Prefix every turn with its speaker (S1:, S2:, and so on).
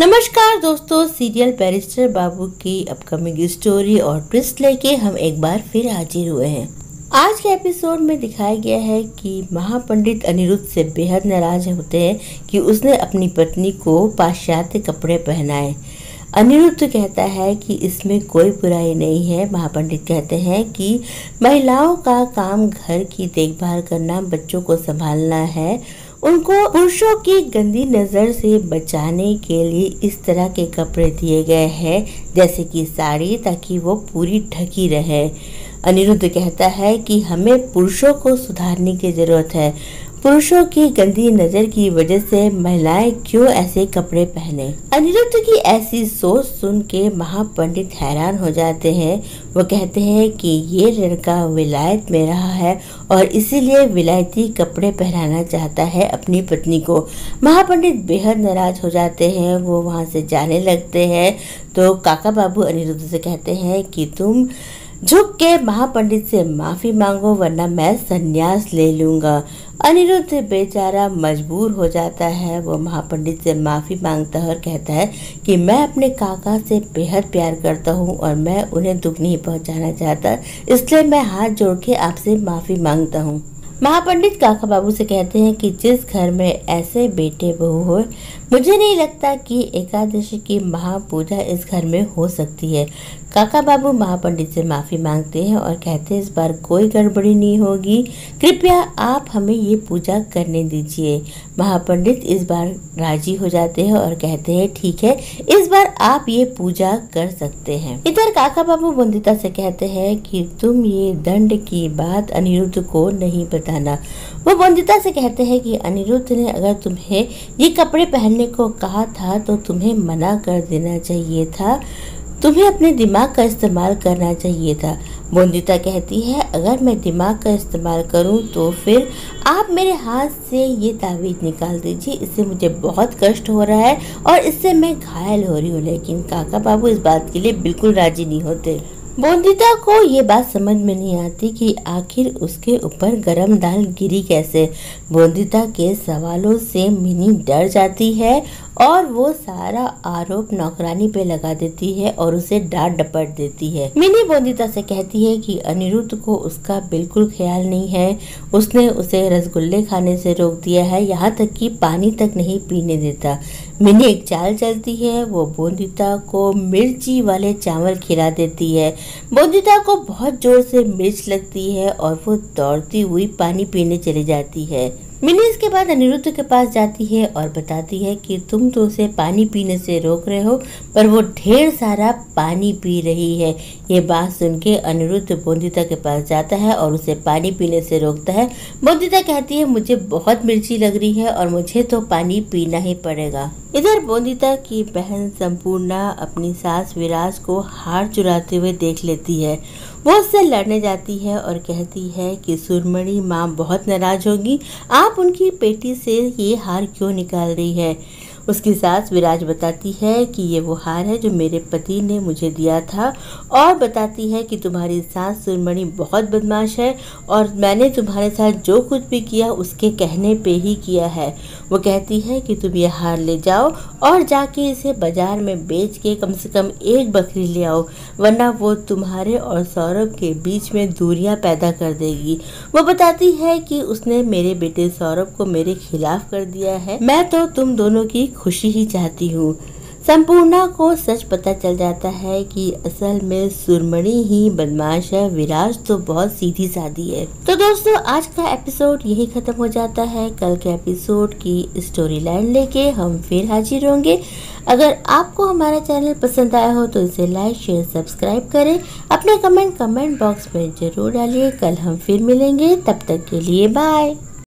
S1: नमस्कार दोस्तों, serial barrister बाबू की अपकमिंग स्टोरी और ट्विस्ट लेके हम एक बार फिर हाजिर हुए हैं। आज के एपिसोड में दिखाया गया है कि महापंडित अनिरुद्ध से बेहद नाराज होते हैं कि उसने अपनी पत्नी को पाश्चात्य कपड़े पहनाए। अनिरुद्ध कहता है कि इसमें कोई बुराई नहीं है। महापंडित कहते हैं कि महिलाओं का काम घर की देखभाल करना, बच्चों को संभालना है। उनको पुरुषों की गंदी नज़र से बचाने के लिए इस तरह के कपड़े दिए गए हैं, जैसे कि साड़ी, ताकि वो पूरी ढकी रहे। अनिरुद्ध कहता है कि हमें पुरुषों को सुधारने की ज़रूरत है। पुरुषों की गंदी नज़र की वजह से महिलाएं क्यों ऐसे कपड़े पहने। अनिरुद्ध की ऐसी सोच सुन के महापंडित हैरान हो जाते हैं। वो कहते हैं कि ये लड़का विलायत में रहा है और इसीलिए विलायती कपड़े पहनाना चाहता है अपनी पत्नी को। महापंडित बेहद नाराज हो जाते हैं। वो वहाँ से जाने लगते हैं तो काका बाबू अनिरुद्ध से कहते हैं कि तुम झुक के महापंडित से माफ़ी मांगो, वरना मैं संन्यास ले लूँगा। अनिरुद्ध बेचारा मजबूर हो जाता है। वो महापंडित से माफ़ी मांगता है और कहता है कि मैं अपने काका से बेहद प्यार करता हूँ और मैं उन्हें दुख नहीं पहुँचाना चाहता, इसलिए मैं हाथ जोड़ के आपसे माफ़ी मांगता हूँ। महापंडित काका बाबू से कहते हैं कि जिस घर में ऐसे बेटे बहू हो, मुझे नहीं लगता कि एकादशी की महापूजा इस घर में हो सकती है। काका बाबू महापंडित से माफ़ी मांगते हैं और कहते हैं इस बार कोई गड़बड़ी नहीं होगी, कृपया आप हमें ये पूजा करने दीजिए। महापंडित इस बार राजी हो जाते हैं और कहते हैं ठीक है, इस बार आप ये पूजा कर सकते हैं। इधर काका बाबू वंदिता से कहते हैं कि तुम ये दंड की बात अनिरुद्ध को नहीं बताना। वो वंदिता से कहते हैं कि अनिरुद्ध ने अगर तुम्हें ये कपड़े पहनने को कहा था तो तुम्हें मना कर देना चाहिए था, तुम्हें अपने दिमाग का इस्तेमाल करना चाहिए था। वंदिता कहती है अगर मैं दिमाग का इस्तेमाल करूं तो फिर आप मेरे हाथ से ये तावीज़ निकाल दीजिए, इससे मुझे बहुत कष्ट हो रहा है और इससे मैं घायल हो रही हूँ। लेकिन काका बाबू इस बात के लिए बिल्कुल राजी नहीं होते। वंदिता को ये बात समझ में नहीं आती कि आखिर उसके ऊपर गरम दाल गिरी कैसे। वंदिता के सवालों से मिनी डर जाती है और वो सारा आरोप नौकरानी पे लगा देती है और उसे डांट डपट देती है। मिनी वंदिता से कहती है कि अनिरुद्ध को उसका बिल्कुल ख्याल नहीं है। उसने उसे रसगुल्ले खाने से रोक दिया है, यहाँ तक कि पानी तक नहीं पीने देता। मिनी एक चाल चलती है, वो वंदिता को मिर्ची वाले चावल खिला देती है। वंदिता को बहुत जोर से मिर्च लगती है और वो दौड़ती हुई पानी पीने चली जाती है। मिनी इसके बाद अनिरुद्ध के पास जाती है और बताती है कि तुम तो उसे पानी पीने से रोक रहे हो, पर वो ढेर सारा पानी पी रही है। ये बात सुन के अनिरुद्ध वंदिता के पास जाता है और उसे पानी पीने से रोकता है। वंदिता कहती है मुझे बहुत मिर्ची लग रही है और मुझे तो पानी पीना ही पड़ेगा। इधर वंदिता की बहन संपूर्णा अपनी सास विराज को हार चुराते हुए देख लेती है। वो उससे लड़ने जाती है और कहती है कि सुरमणि माँ बहुत नाराज होगी, आप उनकी पेटी से ये हार क्यों निकाल रही है। उसकी सास विराज बताती है कि ये वो हार है जो मेरे पति ने मुझे दिया था और बताती है कि तुम्हारी सास सुरमणि बहुत बदमाश है और मैंने तुम्हारे साथ जो कुछ भी किया उसके कहने पे ही किया है। वो कहती है कि तुम ये हार ले जाओ और जाके इसे बाजार में बेच के कम से कम एक बकरी ले आओ, वरना वो तुम्हारे और सौरभ के बीच में दूरियां पैदा कर देगी। वो बताती है कि उसने मेरे बेटे सौरभ को मेरे खिलाफ कर दिया है, मैं तो तुम दोनों की खुशी ही चाहती हूँ। संपूर्णा को सच पता चल जाता है कि असल में सुरमणि ही बदमाश है, विराज तो बहुत सीधी सादी है। तो दोस्तों आज का एपिसोड यही खत्म हो जाता है। कल के एपिसोड की स्टोरी लाइन लेके हम फिर हाजिर होंगे। अगर आपको हमारा चैनल पसंद आया हो तो इसे लाइक शेयर सब्सक्राइब करें। अपने कमेंट बॉक्स में जरूर डालिए। कल हम फिर मिलेंगे, तब तक के लिए बाय।